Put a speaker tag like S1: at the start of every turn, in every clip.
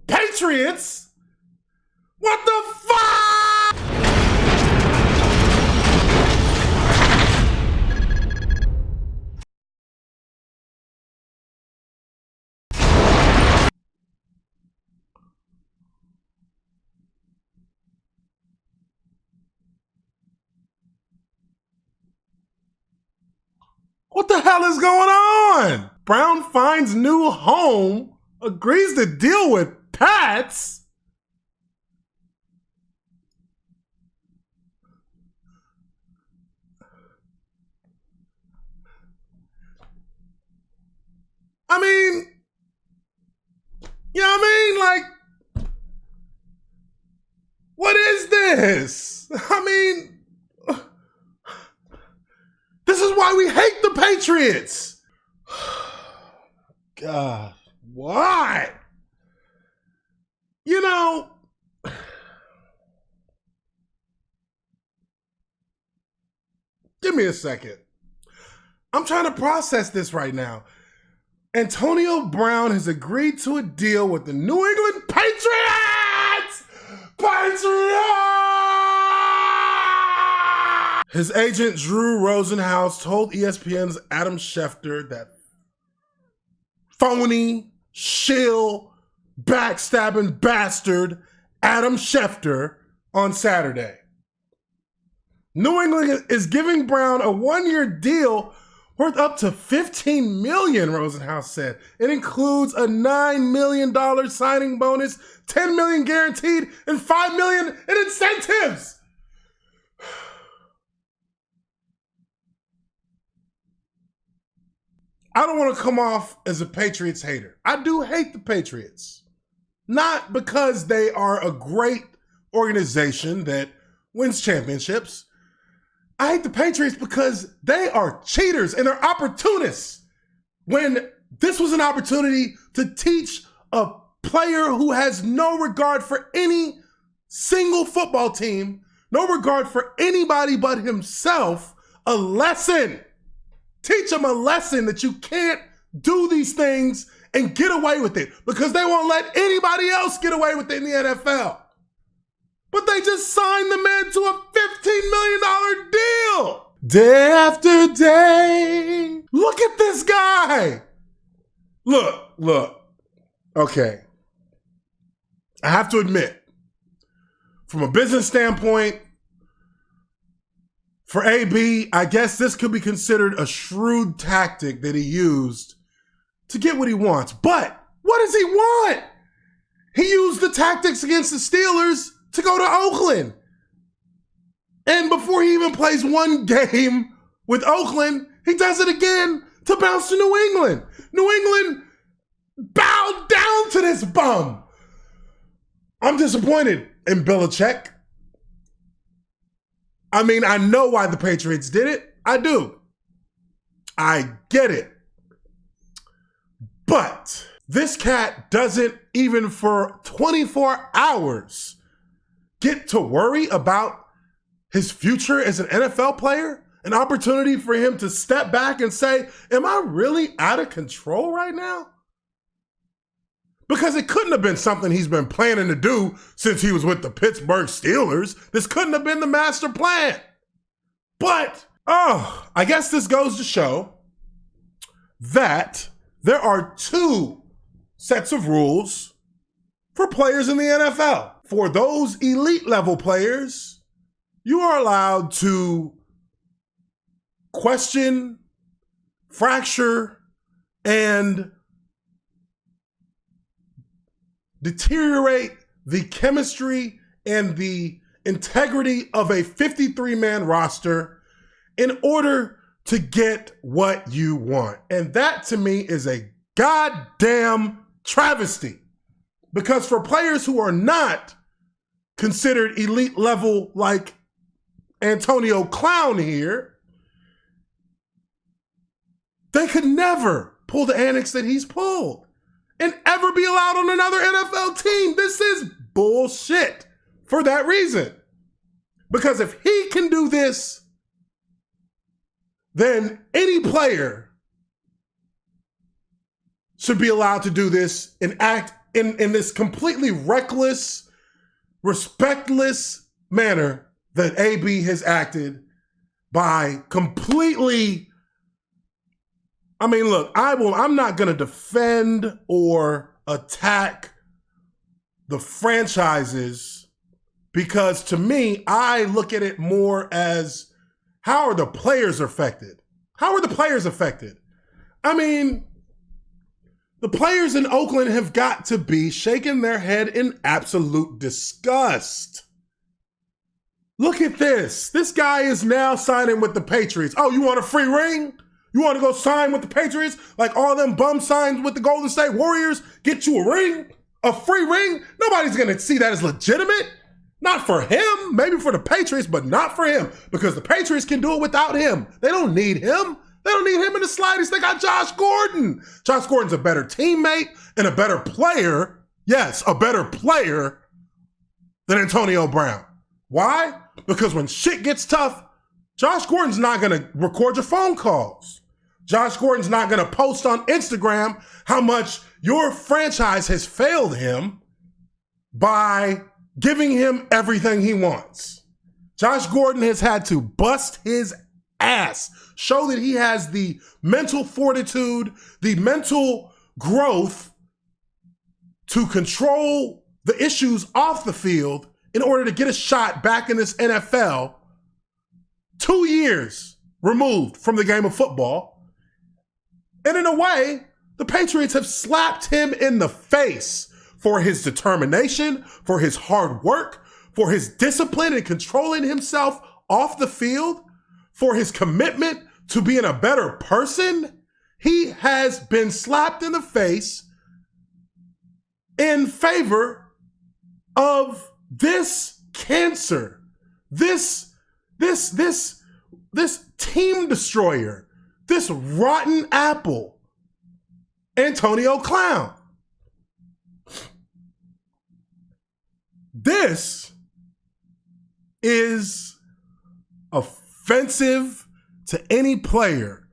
S1: Patriots? What the fuck? What the hell is going on? Brown finds new home, agrees to deal with Pats. I mean, you know what I mean? Like, what is this? I mean, this is why we hate the Patriots. God, why? You know, give me a second. I'm trying to process this right now. Antonio Brown has agreed to a deal with the New England Patriots! His agent, Drew Rosenhaus, told ESPN's Adam Schefter that phony, shill, backstabbing bastard Adam Schefter on Saturday. New England is giving Brown a one-year deal worth up to $15 million, Rosenhaus said. It includes a $9 million signing bonus, $10 million guaranteed, and $5 million in incentives. I don't want to come off as a Patriots hater. I do hate the Patriots. Not because they are a great organization that wins championships. I hate the Patriots because they are cheaters and they're opportunists. When this was an opportunity to teach a player who has no regard for any single football team, no regard for anybody but himself, a lesson. Teach him a lesson that you can't do these things and get away with it because they won't let anybody else get away with it in the NFL. But they just signed the man to a $15 million deal. Day after day. Look at this guy. Look. Okay. I have to admit, from a business standpoint, for AB, I guess this could be considered a shrewd tactic that he used to get what he wants. But what does he want? He used the tactics against the Steelers to go to Oakland. And before he even plays one game with Oakland, he does it again to bounce to New England. New England bowed down to this bum. I'm disappointed in Belichick. I mean, I know why the Patriots did it. I do. I get it. But this cat doesn't even for 24 hours get to worry about his future as an NFL player, an opportunity for him to step back and say, am I really out of control right now? Because it couldn't have been something he's been planning to do since he was with the Pittsburgh Steelers. This couldn't have been the master plan. But, I guess this goes to show that there are two sets of rules for players in the NFL. For those elite level players, you are allowed to question, fracture, and deteriorate the chemistry and the integrity of a 53-man roster in order to get what you want. And that to me is a goddamn travesty. Because for players who are not considered elite level like Antonio Clown here, they could never pull the antics that he's pulled and ever be allowed on another NFL team. This is bullshit for that reason. Because if he can do this, then any player should be allowed to do this and act in this completely reckless, respectless manner that AB has acted by completely. I mean, look, I'm not going to defend or attack the franchises because to me, I look at it more as how are the players affected? How are the players affected? I mean, the players in Oakland have got to be shaking their head in absolute disgust. Look at this. This guy is now signing with the Patriots. Oh, you want a free ring? You want to go sign with the Patriots? Like all them bum signs with the Golden State Warriors? Get you a ring? A free ring? Nobody's going to see that as legitimate. Not for him. Maybe for the Patriots, but not for him. Because the Patriots can do it without him. They don't need him. They don't need him in the slightest. They got Josh Gordon. Josh Gordon's a better teammate and a better player. Yes, a better player than Antonio Brown. Why? Because when shit gets tough, Josh Gordon's not going to record your phone calls. Josh Gordon's not going to post on Instagram how much your franchise has failed him by giving him everything he wants. Josh Gordon has had to bust his ass, show that he has the mental fortitude, the mental growth to control the issues off the field in order to get a shot back in this NFL 2 years removed from the game of football. And in a way, the Patriots have slapped him in the face for his determination, for his hard work, for his discipline in controlling himself off the field, for his commitment to being a better person. He has been slapped in the face in favor of this cancer, this team destroyer, this rotten apple, Antonio Clown. This is offensive to any player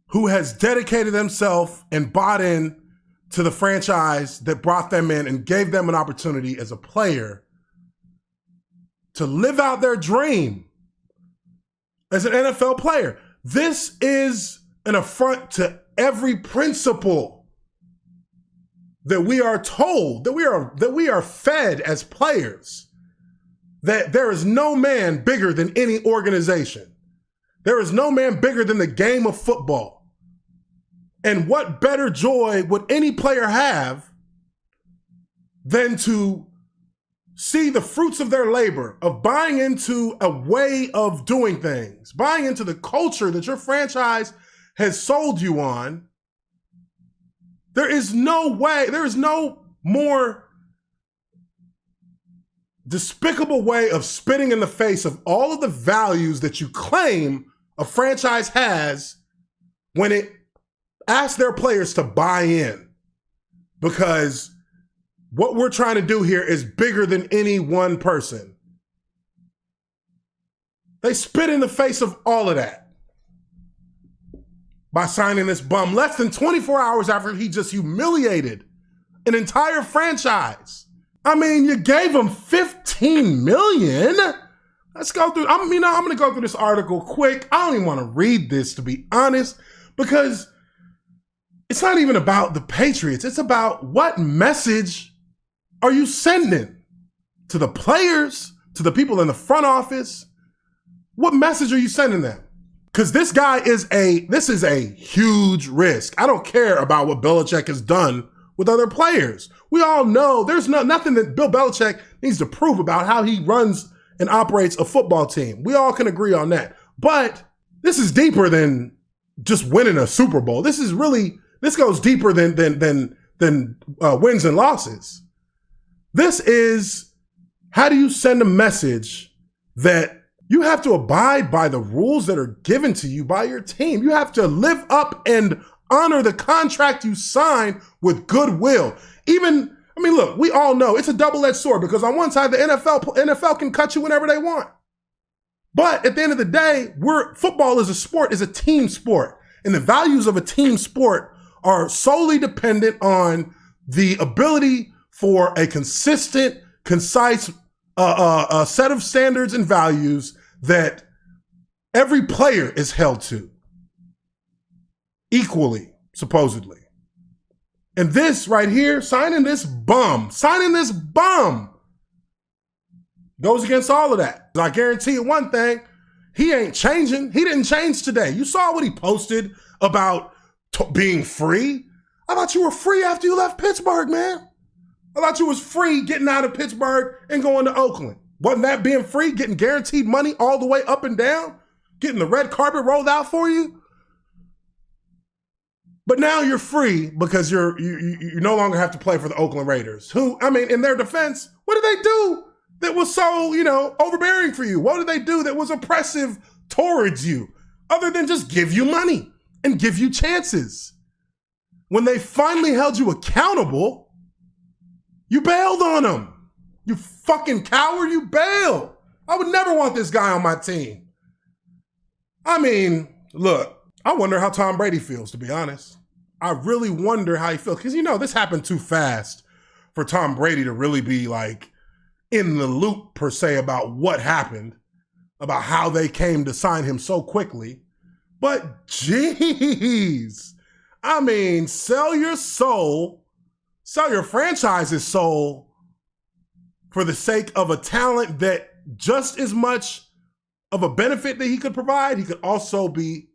S1: who has dedicated themselves and bought in to the franchise that brought them in and gave them an opportunity as a player to live out their dream as an NFL player. This is an affront to every principle that we are told, that we are fed as players, that there is no man bigger than any organization. There is no man bigger than the game of football. And what better joy would any player have than to see the fruits of their labor, of buying into a way of doing things, buying into the culture that your franchise has sold you on. There is no way, there is no more despicable way of spitting in the face of all of the values that you claim a franchise has when it asks their players to buy in. Because what we're trying to do here is bigger than any one person. They spit in the face of all of that by signing this bum less than 24 hours after he just humiliated an entire franchise. I mean, you gave him $15 million. Let's go through. I'm going to go through this article quick. I don't even want to read this, to be honest, because it's not even about the Patriots. It's about what message are you sending to the players, to the people in the front office? What message are you sending them? Because this guy is a huge risk. I don't care about what Belichick has done with other players. We all know there's nothing that Bill Belichick needs to prove about how he runs and operates a football team. We all can agree on that. But this is deeper than just winning a Super Bowl. This goes deeper than wins and losses. This is, how do you send a message that you have to abide by the rules that are given to you by your team? You have to live up and honor the contract you sign with goodwill. Look, we all know it's a double-edged sword because on one side, the NFL can cut you whenever they want. But at the end of the day, football is a sport, is a team sport. And the values of a team sport are solely dependent on the ability for a consistent, concise set of standards and values that every player is held to equally, supposedly. And this right here, signing this bum, goes against all of that. I guarantee you one thing, he ain't changing. He didn't change today. You saw what he posted about being free. I thought you were free after you left Pittsburgh, man. I thought you was free getting out of Pittsburgh and going to Oakland. Wasn't that being free, getting guaranteed money all the way up and down, getting the red carpet rolled out for you? But now you're free because you no longer have to play for the Oakland Raiders, who, I mean, in their defense, what did they do that was so, overbearing for you? What did they do that was oppressive towards you other than just give you money and give you chances? When they finally held you accountable, you bailed on them. You fucking coward, you bailed. I would never want this guy on my team. I mean, look, I wonder how Tom Brady feels, to be honest. I really wonder how he feels. Because, this happened too fast for Tom Brady to really be, like, in the loop, per se, about what happened, about how they came to sign him so quickly. But, jeez, I mean, sell your soul, sell your franchise's soul for the sake of a talent that just as much of a benefit that he could provide, he could also be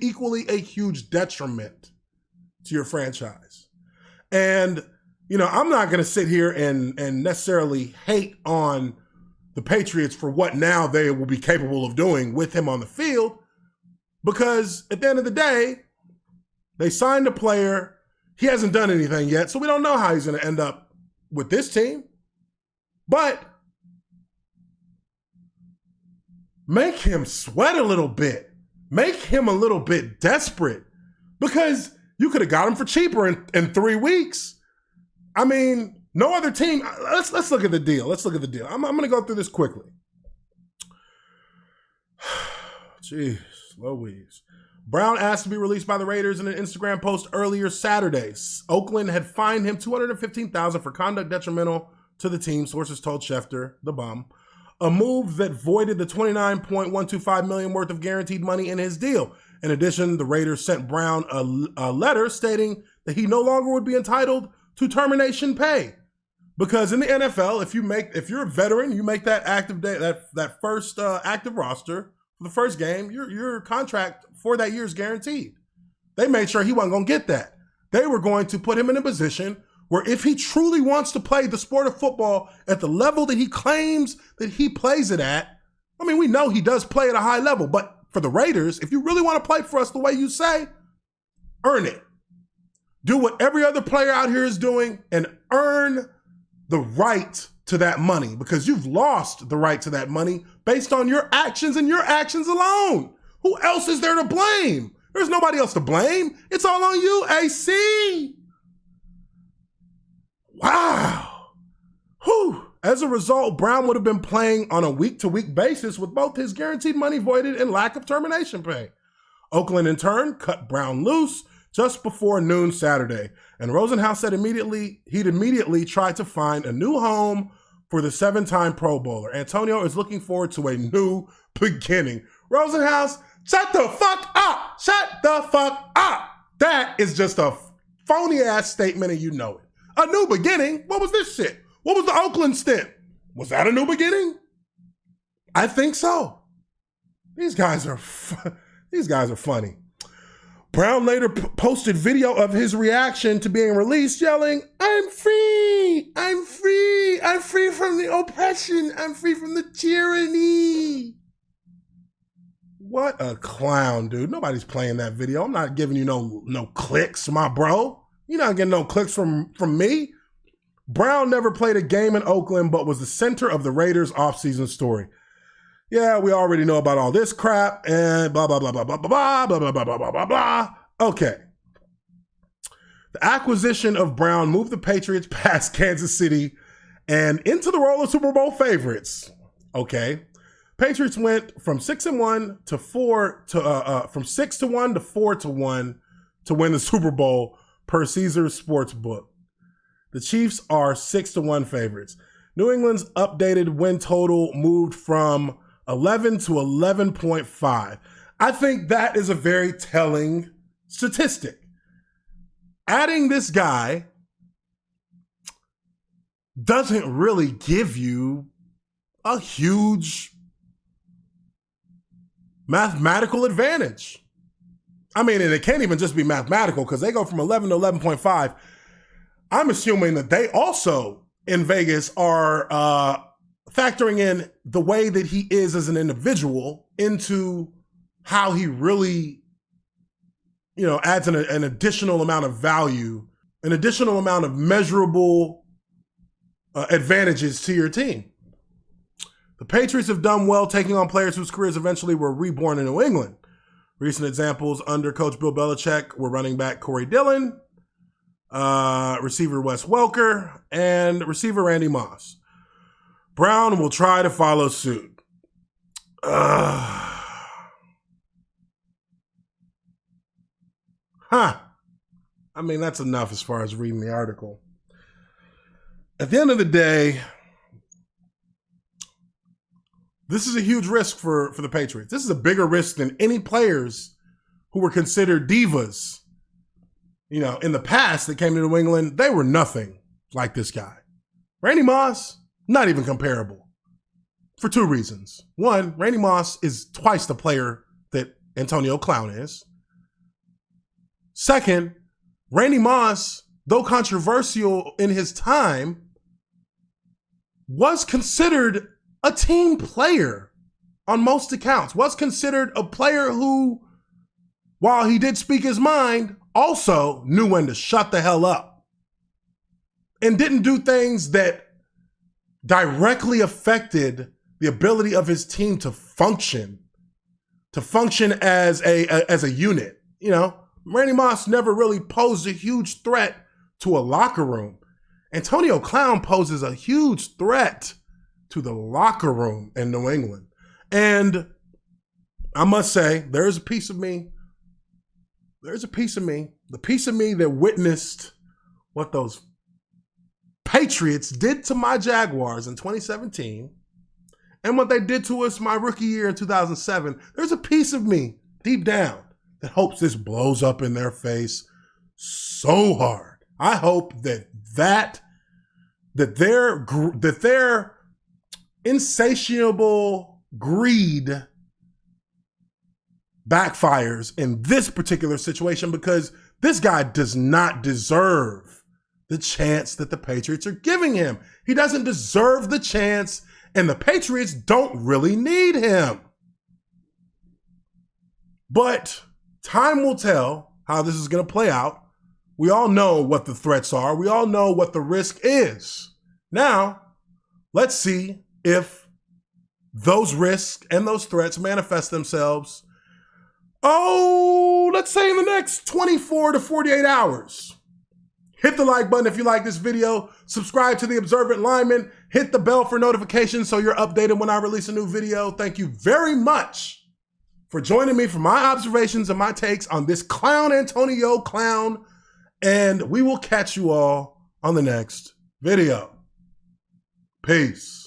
S1: equally a huge detriment to your franchise. And, I'm not going to sit here and necessarily hate on the Patriots for what now they will be capable of doing with him on the field, because at the end of the day, they signed a player. He hasn't done anything yet, so we don't know how he's going to end up with this team. But make him sweat a little bit. Make him a little bit desperate, because you could have got him for cheaper in 3 weeks. I mean, no other team. Let's look at the deal. I'm going to go through this quickly. Jeez, Louise. Brown asked to be released by the Raiders in an Instagram post earlier Saturday. Oakland had fined him $215,000 for conduct detrimental to the team, sources told Schefter, the bum. A move that voided the $29.125 million worth of guaranteed money in his deal. In addition, the Raiders sent Brown a letter stating that he no longer would be entitled to termination pay. Because in the NFL, if you're a veteran, you make that active day, that first active roster for the first game, your contract for that year is guaranteed. They made sure he wasn't going to get that. They were going to put him in a position where if he truly wants to play the sport of football at the level that he claims that he plays it at, I mean, we know he does play at a high level, but for the Raiders, if you really want to play for us the way you say, earn it. Do what every other player out here is doing and earn the right to that money, because you've lost the right to that money based on your actions and your actions alone. Who else is there to blame? There's nobody else to blame. It's all on you, AC. Wow. Whew. As a result, Brown would have been playing on a week-to-week basis with both his guaranteed money voided and lack of termination pay. Oakland, in turn, cut Brown loose just before noon Saturday, and Rosenhaus said he'd immediately tried to find a new home for the 7-time Pro Bowler. Antonio is looking forward to a new beginning. Rosenhaus, shut the fuck up! Shut the fuck up! That is just a phony-ass statement, and you know it. A new beginning? What was this shit? What was the Oakland stint? Was that a new beginning? I think so. These guys are funny. Brown later posted video of his reaction to being released, yelling, "I'm free! I'm free! I'm free from the oppression! I'm free from the tyranny!" What a clown, dude. Nobody's playing that video. I'm not giving you no clicks, my bro. You're not getting no clicks from me. Brown never played a game in Oakland, but was the center of the Raiders' offseason story. Yeah, we already know about all this crap and blah, blah, blah, blah, blah, blah, blah, blah, blah, blah, blah, blah, blah. Okay. The acquisition of Brown moved the Patriots past Kansas City and into the role of Super Bowl favorites. Okay. Patriots went from 6-1 to 4 to from 6-1 to 4-1 to win the Super Bowl per Caesars Sportsbook. The Chiefs are 6-1 favorites. New England's updated win total moved from 11 to 11.5. I think that is a very telling statistic. Adding this guy doesn't really give you a huge mathematical advantage. I mean, and it can't even just be mathematical because they go from 11 to 11.5. I'm assuming that they also in Vegas are factoring in the way that he is as an individual into how he really, adds an additional amount of value, an additional amount of measurable advantages to your team. The Patriots have done well taking on players whose careers eventually were reborn in New England. Recent examples under Coach Bill Belichick were running back Corey Dillon, receiver Wes Welker, and receiver Randy Moss. Brown will try to follow suit. I mean, that's enough as far as reading the article. At the end of the day, this is a huge risk for the Patriots. This is a bigger risk than any players who were considered divas. In the past that came to New England, they were nothing like this guy. Randy Moss, not even comparable for two reasons. One, Randy Moss is twice the player that Antonio Clown is. Second, Randy Moss, though controversial in his time, was considered a team player on most accounts, was considered a player who, while he did speak his mind, also knew when to shut the hell up and didn't do things that directly affected the ability of his team to function as a unit. Randy Moss never really posed a huge threat to a locker room. Antonio Clown poses a huge threat to the locker room in New England. And I must say, there's a piece of me, the piece of me that witnessed what those Patriots did to my Jaguars in 2017 and what they did to us my rookie year in 2007. There's a piece of me deep down that hopes this blows up in their face so hard. I hope that their insatiable greed backfires in this particular situation, because this guy does not deserve the chance that the Patriots are giving him. He doesn't deserve the chance, and the Patriots don't really need him. But time will tell how this is going to play out. We all know what the threats are. We all know what the risk is. Now, let's see if those risks and those threats manifest themselves, let's say in the next 24 to 48 hours. Hit the like button if you like this video. Subscribe to The Observant Lineman. Hit the bell for notifications so you're updated when I release a new video. Thank you very much for joining me for my observations and my takes on this clown Antonio Clown. And we will catch you all on the next video. Peace.